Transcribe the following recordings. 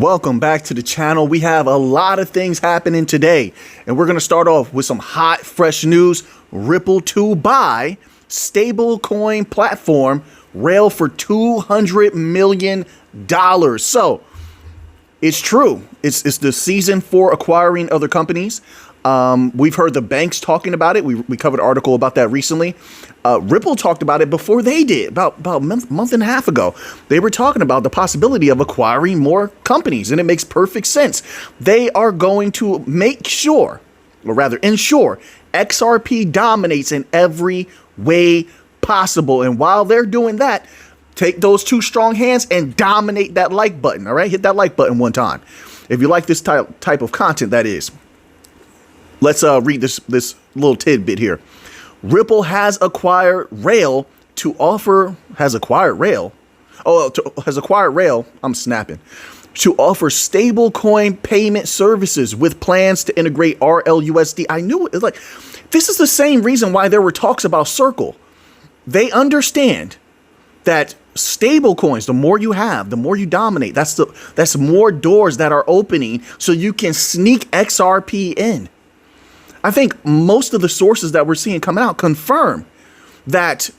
Welcome back to the channel. We have a lot of things happening today, and we're going to start off with some hot, fresh news. Ripple to buy stablecoin platform Rail for $200 million. So it's true. It's the season for acquiring other companies. We've heard the banks talking about it. We covered an article about that recently. Ripple talked about it before they did, about a month and a half ago. They were talking about the possibility of acquiring more companies, and it makes perfect sense. They are going to make sure, or rather ensure, XRP dominates in every way possible. And while they're doing that, take those two strong hands and dominate that like button. All right, hit that like button one time if you like this type of content, that is. Let's read this little tidbit here. Ripple has acquired Rail to offer has acquired Rail. I'm snapping. To offer stablecoin payment services with plans to integrate RLUSD. I knew it. Like, this is the same reason why there were talks about Circle. They understand that stable coins, the more you have, the more you dominate. That's more doors that are opening so you can sneak XRP in. I think most of the sources that we're seeing coming out confirm that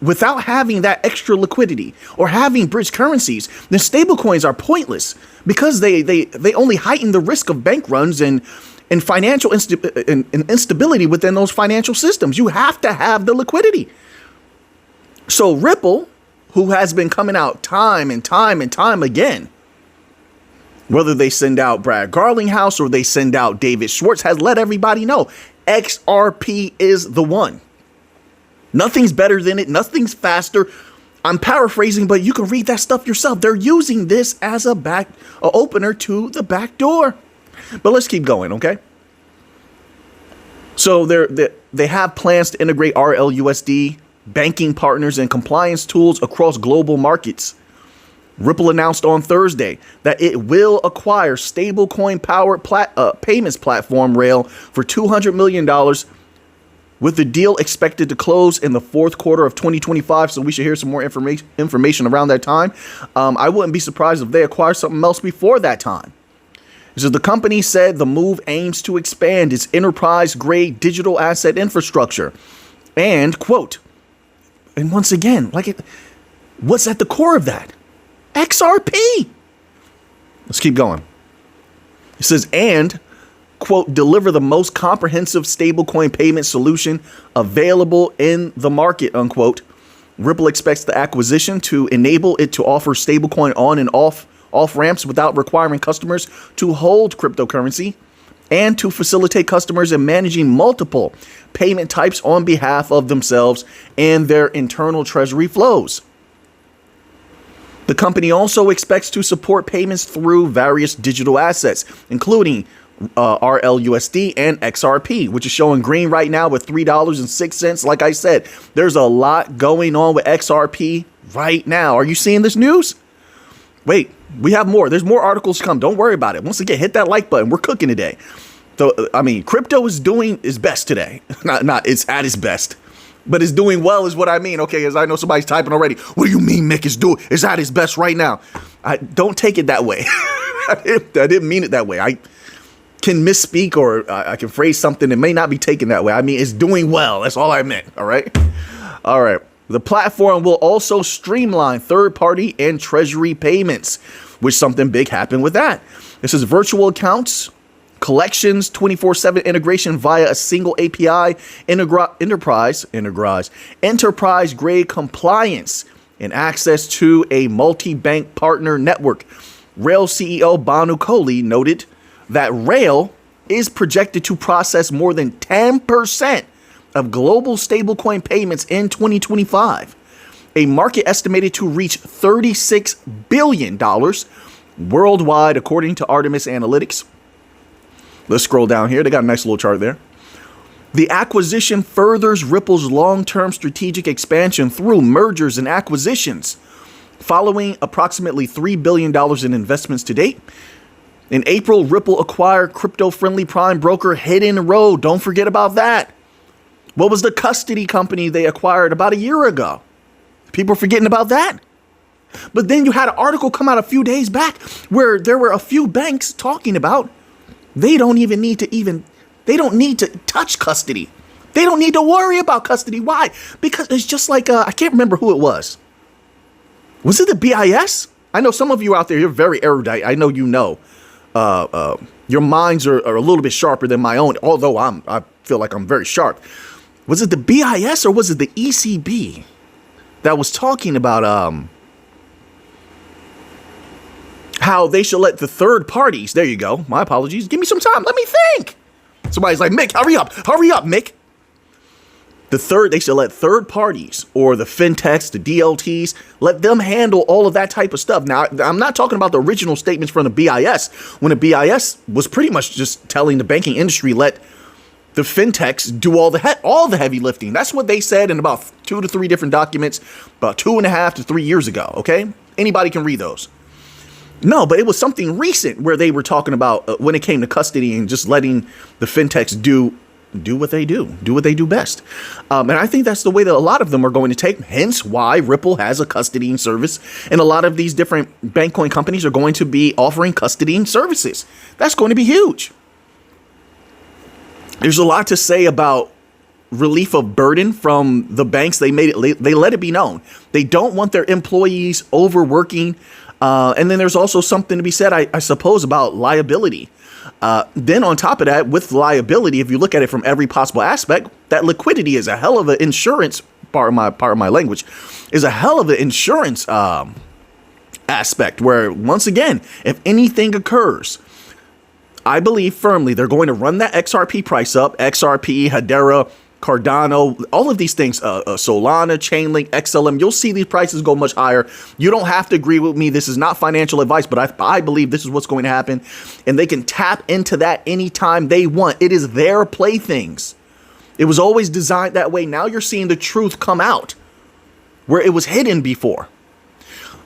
without having that extra liquidity or having bridge currencies, then stablecoins are pointless because they only heighten the risk of bank runs and financial instability within those financial systems. You have to have the liquidity. So Ripple, who has been coming out time and time again, whether they send out Brad Garlinghouse or they send out David Schwartz, has let everybody know XRP is the one. Nothing's better than it. Nothing's faster. I'm paraphrasing, but you can read that stuff yourself. They're using this as a opener to the back door. But let's keep going, okay? So they have plans to integrate RLUSD, banking partners, and compliance tools across global markets. Ripple announced on Thursday that it will acquire stablecoin-powered payments platform Rail for $200 million, with the deal expected to close in the fourth quarter of 2025. So we should hear some more information around that time. I wouldn't be surprised if they acquire something else before that time. So the company said the move aims to expand its enterprise-grade digital asset infrastructure. And, quote, and once again, what's at the core of that? XRP. Let's keep going. It says, and, quote, deliver the most comprehensive stablecoin payment solution available in the market, unquote. Ripple expects the acquisition to enable it to offer stablecoin on and off ramps without requiring customers to hold cryptocurrency, and to facilitate customers in managing multiple payment types on behalf of themselves and their internal treasury flows. The company also expects to support payments through various digital assets, including RLUSD and XRP, which is showing green right now with $3.06. Like I said, there's a lot going on with XRP right now. Are you seeing this news? Wait, we have more. There's more articles to come. Don't worry about it. Once again, hit that like button. We're cooking today. So, I mean, crypto is doing its best today. Not it's at its best. But it's doing well is what I mean. Okay, as I know somebody's typing already. What do you mean Mick is at his best right now? I don't take it that way. I didn't mean it that way. I can misspeak or I can phrase something that may not be taken that way. I mean, it's doing well. That's all I meant. All right. All right. The platform will also streamline third-party and treasury payments, which something big happened with that. This is virtual accounts, collections, 24/7 integration via a single API, enterprise-grade compliance, and access to a multi-bank partner network. Rail CEO Banu Kohli noted that Rail is projected to process more than 10% of global stablecoin payments in 2025, a market estimated to reach $36 billion worldwide, according to Artemis Analytics. Let's scroll down here. They got a nice little chart there. The acquisition furthers Ripple's long-term strategic expansion through mergers and acquisitions. Following approximately $3 billion in investments to date, in April, Ripple acquired crypto-friendly prime broker Hidden Road. Don't forget about that. What was the custody company they acquired about a year ago? People are forgetting about that. But then you had an article come out a few days back where there were a few banks talking about they don't need to touch custody. They don't need to worry about custody. Why? Because it's just like, I can't remember who it was. Was it the BIS? I know some of you out there, you're very erudite. I know you know. Your minds are a little bit sharper than my own, although I feel like I'm very sharp. Was it the BIS or was it the ECB that was talking about how they should let the third parties, there you go, my apologies, give me some time, let me think. Somebody's like, Mick, hurry up, Mick. They should let third parties or the fintechs, the DLTs, let them handle all of that type of stuff. Now, I'm not talking about the original statements from the BIS, when the BIS was pretty much just telling the banking industry, let the fintechs do all the heavy lifting. That's what they said in about 2 to 3 different documents about 2.5 to 3 years ago. Okay. Anybody can read those. No, but it was something recent where they were talking about when it came to custody and just letting the fintechs do what they do best. And I think that's the way that a lot of them are going to take, hence why Ripple has a custodying service. And a lot of these different bank coin companies are going to be offering custodying services. That's going to be huge. There's a lot to say about relief of burden from the banks. They let it be known. They don't want their employees overworking. And then there's also something to be said, I suppose, about liability. Then on top of that, with liability, if you look at it from every possible aspect, that liquidity is a hell of an insurance, part of my language, is a hell of an insurance aspect where, once again, if anything occurs, I believe firmly they're going to run that XRP price up. XRP, Hedera, Cardano, all of these things, Solana, Chainlink, XLM, you'll see these prices go much higher. You don't have to agree with me. This is not financial advice, but I believe this is what's going to happen. And they can tap into that anytime they want. It is their playthings. It was always designed that way. Now you're seeing the truth come out where it was hidden before.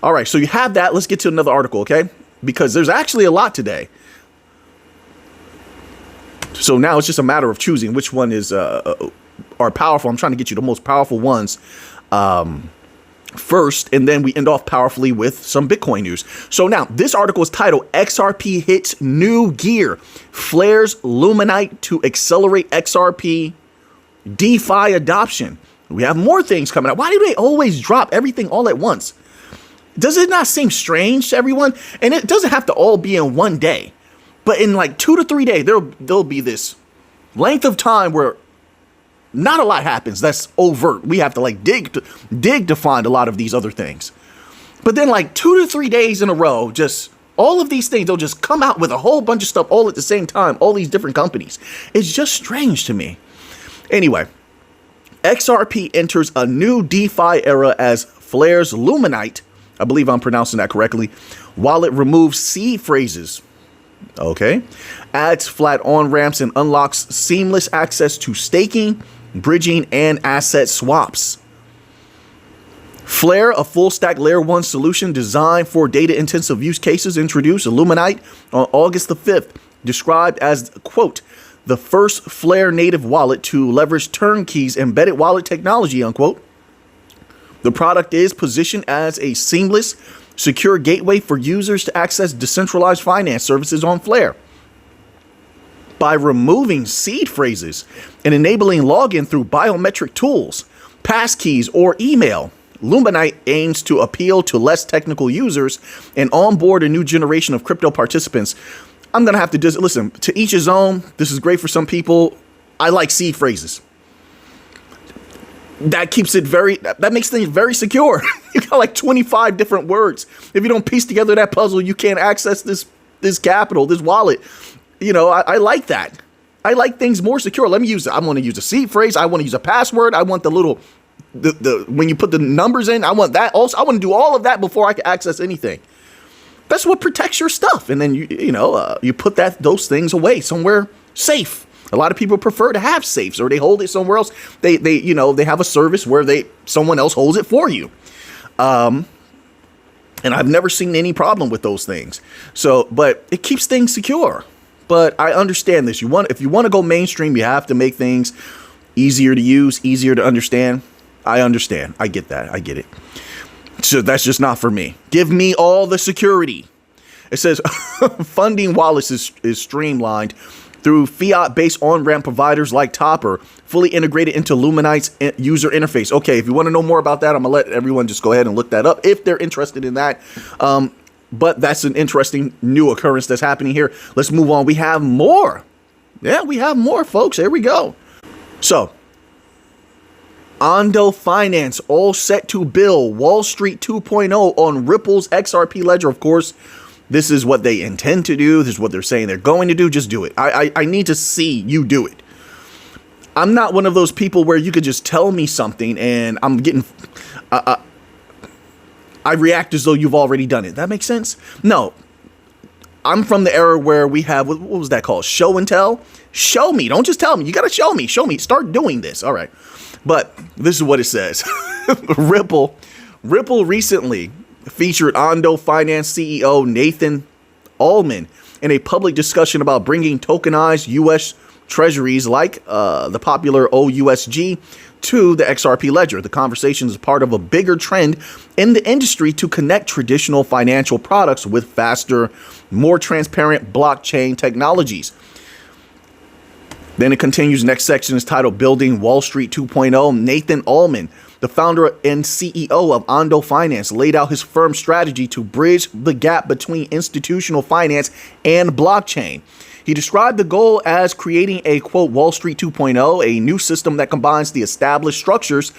All right, so you have that. Let's get to another article, okay? Because there's actually a lot today. So now it's just a matter of choosing which one is are powerful. I'm trying to get you the most powerful ones first, and then we end off powerfully with some Bitcoin news. So now this article is titled XRP hits new gear, flares Luminite to accelerate XRP DeFi adoption. We have more things coming out. Why do they always drop everything all at once? Does it not seem strange to everyone? And it doesn't have to all be in one day. But in like 2 to 3 days, there'll be this length of time where not a lot happens. That's overt. We have to like dig to find a lot of these other things. But then like 2 to 3 days in a row, just all of these things, they'll just come out with a whole bunch of stuff all at the same time. All these different companies. It's just strange to me. Anyway, XRP enters a new DeFi era as Flare's Luminite, I believe I'm pronouncing that correctly, wallet removes seed phrases. Okay, adds flat on-ramps and unlocks seamless access to staking, bridging, and asset swaps. Flare, a full-stack Layer 1 solution designed for data-intensive use cases, introduced Luminite on August the 5th, described as, quote, the first Flare native wallet to leverage Turnkey's embedded wallet technology, unquote. The product is positioned as a seamless, secure gateway for users to access decentralized finance services on Flare. By removing seed phrases and enabling login through biometric tools, passkeys, or email, Luminite aims to appeal to less technical users and onboard a new generation of crypto participants. I'm going to have to listen, to each his own. This is great for some people. I like seed phrases. That makes things very secure. You got like 25 different words. If you don't piece together that puzzle, you can't access this capital, this wallet. You know, I like that. I like things more secure. I want to use a seed phrase. I want to use a password. I want the little, when you put the numbers in, I want that also. I want to do all of that before I can access anything. That's what protects your stuff. And then you put those things away somewhere safe. A lot of people prefer to have safes, or they hold it somewhere else. They have a service where someone else holds it for you. And I've never seen any problem with those things. So, but it keeps things secure. But I understand this. If you want to go mainstream, you have to make things easier to use, easier to understand. I understand. I get that. I get it. So that's just not for me. Give me all the security. It says funding wallets is streamlined through fiat-based on-ramp providers like Topper, fully integrated into Luminite's user interface. Okay, if you want to know more about that, I'm going to let everyone just go ahead and look that up if they're interested in that. But that's an interesting new occurrence that's happening here. Let's move on. We have more. Yeah, we have more, folks. Here we go. So, Ondo Finance all set to build Wall Street 2.0 on Ripple's XRP ledger. Of course, this is what they intend to do. This is what they're saying they're going to do. Just do it. I need to see you do it. I'm not one of those people where you could just tell me something and I'm getting... I react as though you've already done it. That makes sense? No. I'm from the era where we have... What was that called? Show and tell? Show me. Don't just tell me. You got to show me. Show me. Start doing this. All right. But this is what it says. Ripple recently featured Ondo Finance CEO Nathan Allman in a public discussion about bringing tokenized U.S. treasuries like the popular OUSG to the XRP ledger. The conversation is part of a bigger trend in the industry to connect traditional financial products with faster, more transparent blockchain technologies. Then it continues. Next section is titled Building Wall Street 2.0. Nathan Allman, the founder and CEO of Ondo Finance, laid out his firm's strategy to bridge the gap between institutional finance and blockchain. He described the goal as creating a, quote, Wall Street 2.0, a new system that combines the established structures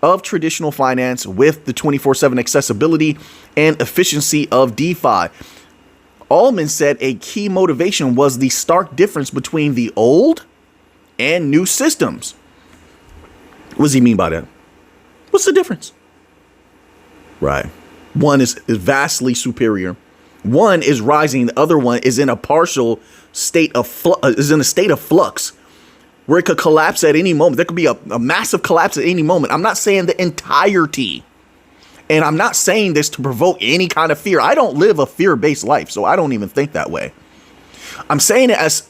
of traditional finance with the 24/7 accessibility and efficiency of DeFi. Allman said a key motivation was the stark difference between the old and new systems. What does he mean by that? What's the difference? Right. One is vastly superior. One is rising. The other one is in a partial state of flux where it could collapse at any moment. There could be a massive collapse at any moment. I'm not saying the entirety. And I'm not saying this to provoke any kind of fear. I don't live a fear-based life, so I don't even think that way. I'm saying it as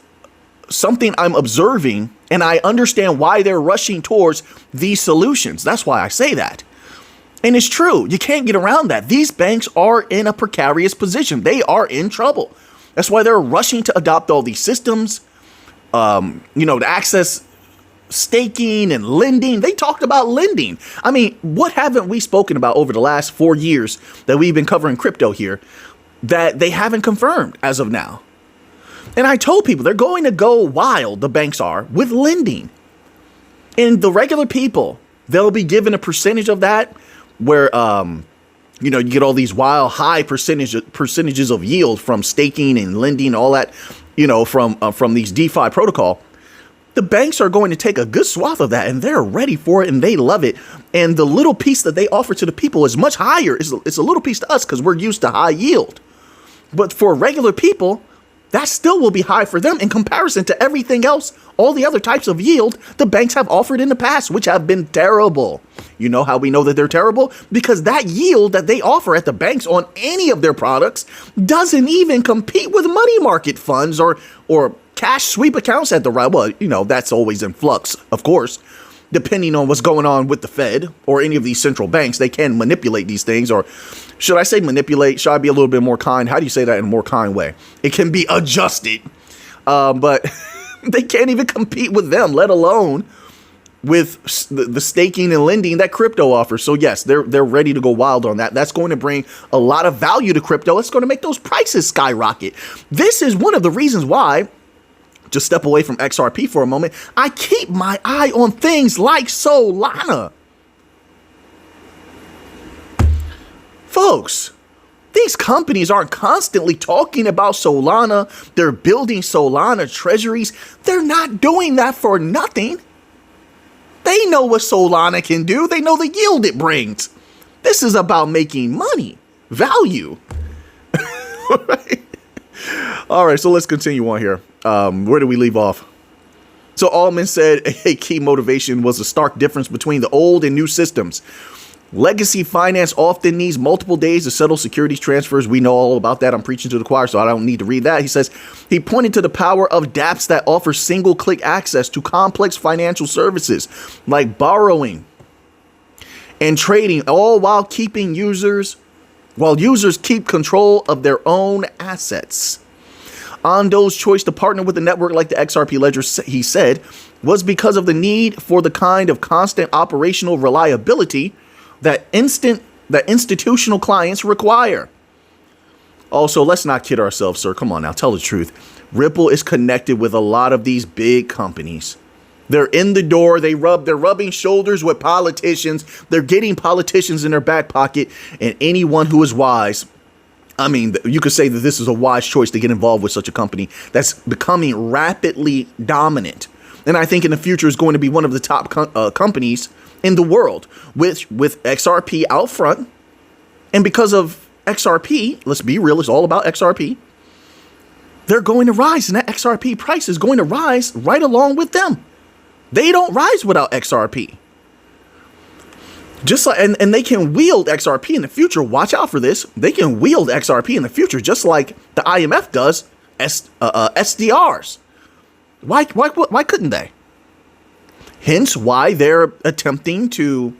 something I'm observing, and I understand why they're rushing towards these solutions. That's why I say that. And it's true. You can't get around that. These banks are in a precarious position. They are in trouble. That's why they're rushing to adopt all these systems, to access staking and lending. They talked about lending. I mean, what haven't we spoken about over the last 4 years that we've been covering crypto here that they haven't confirmed as of now? And I told people they're going to go wild, the banks are, with lending. And the regular people, they'll be given a percentage of that where, you get all these wild high percentages of yield from staking and lending, all that, from these DeFi protocol. The banks are going to take a good swath of that, and they're ready for it, and they love it. And the little piece that they offer to the people is much higher. It's a little piece to us because we're used to high yield. But for regular people, that still will be high for them in comparison to everything else, all the other types of yield the banks have offered in the past, which have been terrible. You know how we know that they're terrible? Because that yield that they offer at the banks on any of their products doesn't even compete with money market funds or cash sweep accounts at the right. Well, that's always in flux, of course. Depending on what's going on with the Fed or any of these central banks, they can manipulate these things. Or should I say manipulate? Should I be a little bit more kind? How do you say that in a more kind way? It can be adjusted, but they can't even compete with them, let alone with the staking and lending that crypto offers. So yes, they're ready to go wild on that. That's going to bring a lot of value to crypto. It's going to make those prices skyrocket. This is one of the reasons why, just step away from XRP for a moment, I keep my eye on things like Solana. Folks, these companies aren't constantly talking about Solana. They're building Solana treasuries. They're not doing that for nothing. They know what Solana can do. They know the yield it brings. This is about making money, value. All right, so let's continue on here. Where do we leave off? So Allman said a key motivation was the stark difference between the old and new systems. Legacy finance often needs multiple days to settle securities transfers. We know all about that. I'm preaching to the choir, so I don't need to read that. He says he pointed to the power of dApps that offer single-click access to complex financial services like borrowing and trading, all while users keep control of their own assets. Ando's choice to partner with a network like the XRP ledger, he said, was because of the need for the kind of constant operational reliability that institutional clients require. Also, let's not kid ourselves, sir. Come on now, tell the truth. Ripple is connected with a lot of these big companies. They're in the door. They're rubbing shoulders with politicians. They're getting politicians in their back pocket. And anyone who is wise, I mean, you could say that this is a wise choice to get involved with such a company that's becoming rapidly dominant. And I think in the future is going to be one of the top companies in the world with XRP out front. And because of XRP, let's be real, it's all about XRP. They're going to rise, and that XRP price is going to rise right along with them. They don't rise without XRP. Just like, and they can wield XRP in the future. Watch out for this. They can wield XRP in the future, just like the IMF does SDRs. Why couldn't they? Hence why they're attempting to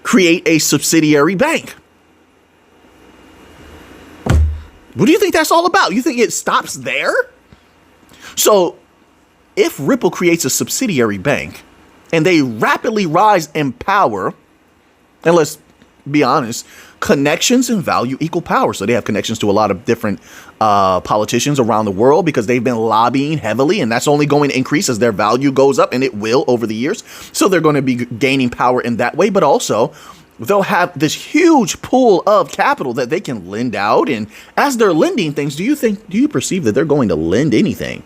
create a subsidiary bank. What do you think that's all about? You think it stops there? So if Ripple creates a subsidiary bank and they rapidly rise in power, and let's be honest, connections and value equal power. So they have connections to a lot of different politicians around the world because they've been lobbying heavily, and that's only going to increase as their value goes up, and it will over the years. So they're going to be gaining power in that way, but also they'll have this huge pool of capital that they can lend out. And as they're lending things, do you perceive that they're going to lend anything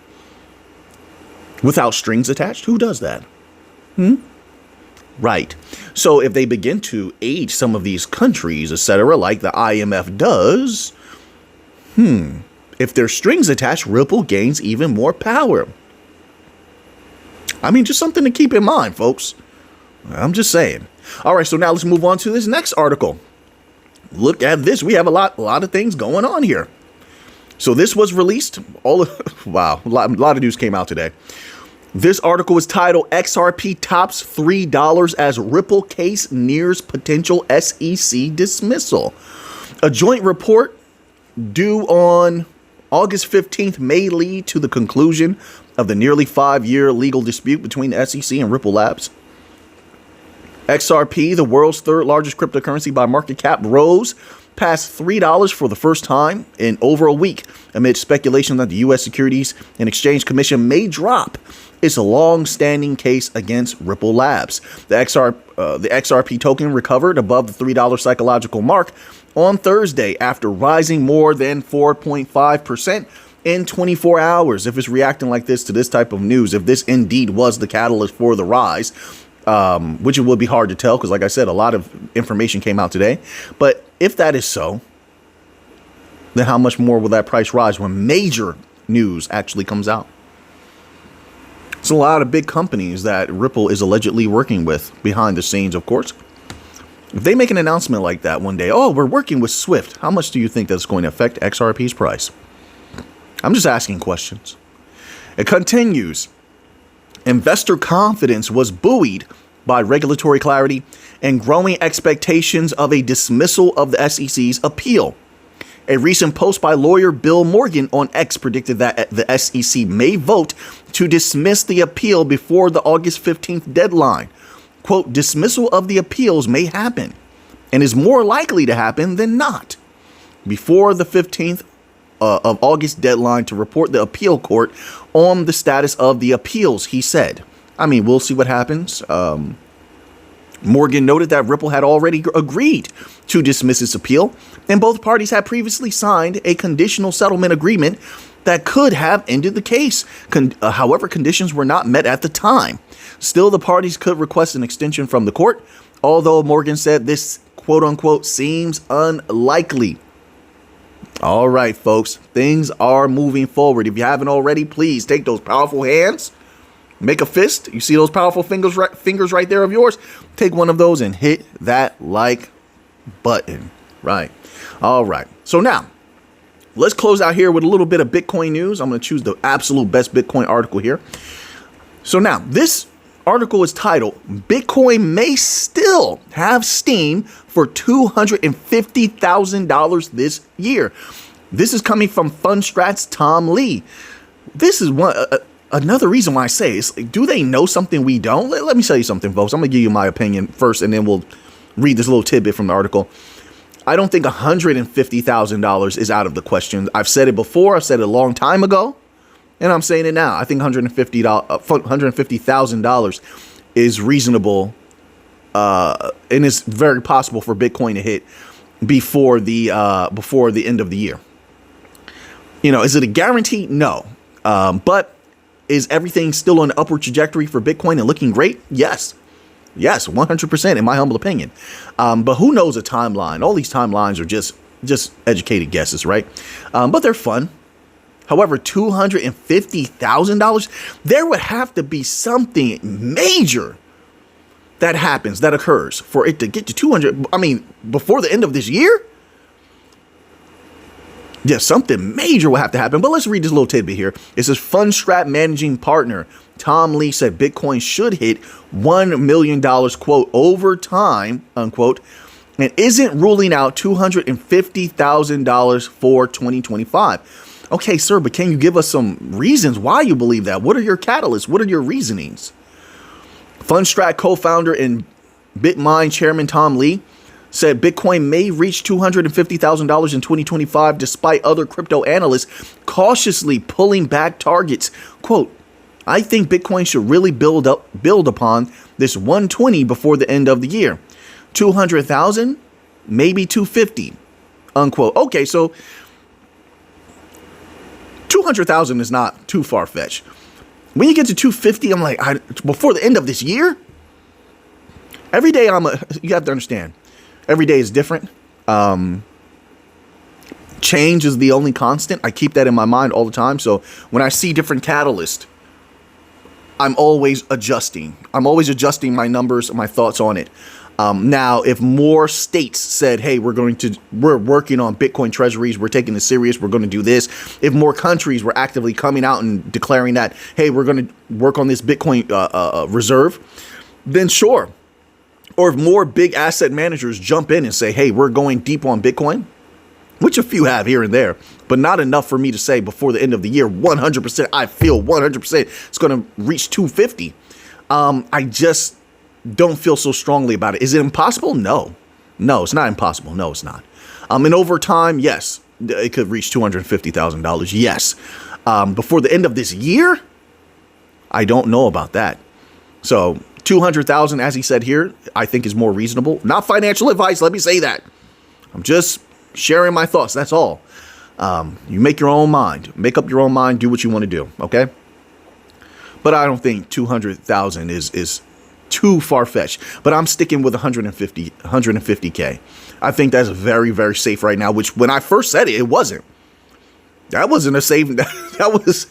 without strings attached? Who does that? Right. So if they begin to aid some of these countries, etc., like the IMF does, if there's strings attached, Ripple gains even more power. I mean, just something to keep in mind, folks. I'm just saying. All right, so now let's move on to this next article. Look at this. We have a lot of things going on here. So this was released. Wow, a lot of news came out today. This article is titled XRP tops $3 as Ripple case nears potential SEC dismissal. A joint report due on August 15th may lead to the conclusion of the nearly 5-year legal dispute between the SEC and Ripple Labs. XRP, the world's third largest cryptocurrency by market cap, rose past $3 for the first time in over a week amid speculation that the U.S. Securities and Exchange Commission may drop its long-standing case against Ripple Labs. The XRP token recovered above the $3 psychological mark on Thursday after rising more than 4.5% in 24 hours. If it's reacting like this to this type of news, if this indeed was the catalyst for the rise, which it would be hard to tell because, like I said, a lot of information came out today. But if that is so, then how much more will that price rise when major news actually comes out? It's a lot of big companies that Ripple is allegedly working with behind the scenes, of course. If they make an announcement like that one day, oh, we're working with Swift, how much do you think that's going to affect XRP's price? I'm just asking questions. It continues. Investor confidence was buoyed by regulatory clarity and growing expectations of a dismissal of the SEC's appeal. A recent post by lawyer Bill Morgan on X predicted that the SEC may vote to dismiss the appeal before the August 15th deadline. Quote, dismissal of the appeals may happen and is more likely to happen than not before the 15th of August deadline to report the appeal court on the status of the appeals, he said. I mean, we'll see what happens. Morgan noted that Ripple had already agreed to dismiss its appeal, and both parties had previously signed a conditional settlement agreement that could have ended the case. However, conditions were not met at the time. Still, the parties could request an extension from the court, although Morgan said this, quote unquote, seems unlikely. All right, folks, things are moving forward. If you haven't already, please take those powerful hands, make a fist. You see those powerful fingers right there of yours? Take one of those and hit that like button. Right. All right. So now let's close out here with a little bit of Bitcoin news. I'm going to choose the absolute best Bitcoin article here. So now this Article is titled, Bitcoin may still have steam for $250,000 this year. This is coming from Fundstrat's Tom Lee. This is another reason why I say, it's like, do they know something we don't? Let me tell you something, folks. I'm going to give you my opinion first, and then we'll read this little tidbit from the article. I don't think $150,000 is out of the question. I've said it before. I've said it a long time ago, and I'm saying it now. I think $150,000 is reasonable, and it's very possible for Bitcoin to hit before the end of the year. Is it a guarantee? No. But is everything still on an upward trajectory for Bitcoin and looking great? Yes. Yes, 100% in my humble opinion. But who knows a timeline? All these timelines are just educated guesses, right? But they're fun. However, $250,000, there would have to be something major that happens, that occurs for it to get to 200. I mean, before the end of this year? Yeah, something major will have to happen. But let's read this little tidbit here. It says Fundstrat managing partner Tom Lee said Bitcoin should hit $1 million, quote, over time, unquote, and isn't ruling out $250,000 for 2025. Okay, sir, but can you give us some reasons why you believe that? What are your catalysts? What are your reasonings? Fundstrat co-founder and BitMine chairman Tom Lee said Bitcoin may reach $250,000 in 2025, despite other crypto analysts cautiously pulling back targets. Quote, I think Bitcoin should really build upon this 120 before the end of the year. 200,000, maybe 250, unquote. Okay, so 200,000 is not too far-fetched. When you get to 250, I'm like, before the end of this year? Every day you have to understand, every day is different. Change is the only constant. I keep that in my mind all the time. So when I see different catalysts, I'm always adjusting. I'm always adjusting my numbers, my thoughts on it. Now, if more states said, hey, we're working on Bitcoin treasuries, we're taking this serious, we're going to do this. If more countries were actively coming out and declaring that, hey, we're going to work on this Bitcoin reserve, then sure. Or if more big asset managers jump in and say, hey, we're going deep on Bitcoin, which a few have here and there, but not enough for me to say before the end of the year, 100%, I feel 100% it's going to reach 250. I just don't feel so strongly about it. Is it impossible? No, it's not impossible. No, it's not. And over time, yes, it could reach $250,000. Yes. Before the end of this year, I don't know about that. So 200,000, as he said here, I think is more reasonable. Not financial advice. Let me say that. I'm just sharing my thoughts. That's all. You make your own mind. Make up your own mind. Do what you want to do. Okay. But I don't think 200,000 is too far-fetched. But I'm sticking with 150K. I think that's very, very safe right now. Which when I first said it, it wasn't. That wasn't a safe. That was.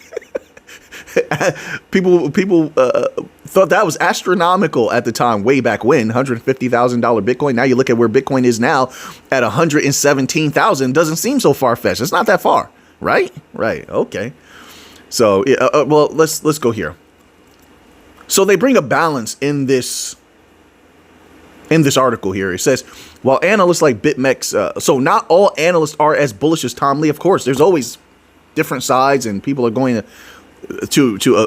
People thought that was astronomical at the time, way back when, $150,000 Bitcoin. Now you look at where Bitcoin is now at 117,000. Doesn't seem so far-fetched. It's not that far, right? Right. Okay. So, well, let's go here. So they bring a balance in this article here. It says, while analysts like BitMEX, so not all analysts are as bullish as Tom Lee. Of course, there's always different sides, and people are going to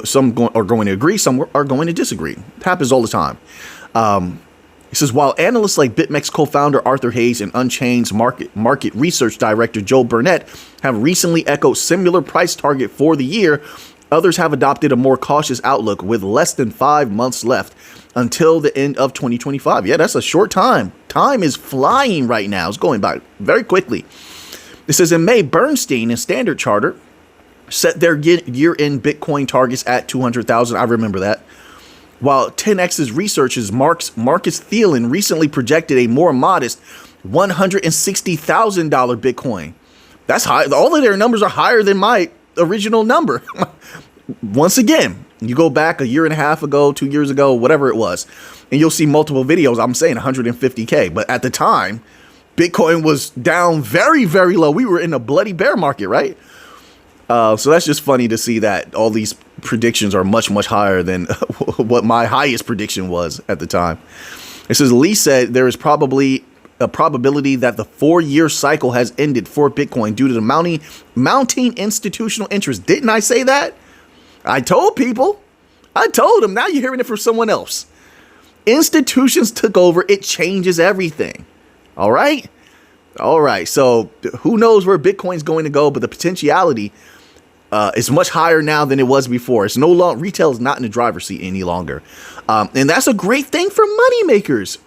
some are going to agree, some are going to disagree. It happens all the time. It says, while analysts like BitMEX co-founder Arthur Hayes and Unchained's market research director Joe Burnett have recently echoed similar price target for the year, others have adopted a more cautious outlook with less than 5 months left until the end of 2025. Yeah, that's a short time. Time is flying right now. It's going by very quickly. It says in May, Bernstein and Standard Chartered set their year-end Bitcoin targets at 200,000. I remember that. While 10x's researchers Marcus Thielen recently projected a more modest $160,000 Bitcoin. That's high. All of their numbers are higher than my original number. Once again, you go back a year and a half ago, 2 years ago, whatever it was, and you'll see multiple videos. I'm saying 150K, but at the time, Bitcoin was down very, very low. We were in a bloody bear market, right? So that's just funny to see that all these predictions are much, much higher than what my highest prediction was at the time. It says, Lee said there is probably a probability that the 4-year cycle has ended for Bitcoin due to the mounting institutional interest. Didn't I say that? I told people. I told them. Now you're hearing it from someone else. Institutions took over. It changes everything. All right. All right. So who knows where Bitcoin's going to go, but the potentiality is much higher now than it was before. It's no longer, retail is not in the driver's seat any longer. And that's a great thing for money makers.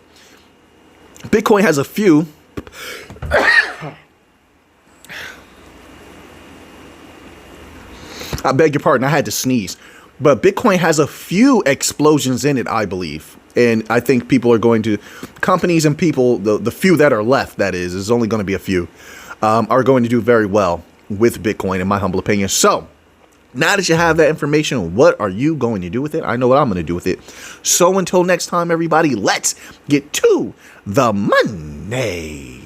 Bitcoin has a few. I beg your pardon. I had to sneeze. But Bitcoin has a few explosions in it, I believe. And I think people are going to, companies and people, the few that are left, that is only going to be a few, are going to do very well with Bitcoin, in my humble opinion. So now that you have that information, what are you going to do with it? I know what I'm going to do with it. So until next time, everybody, let's get to the money.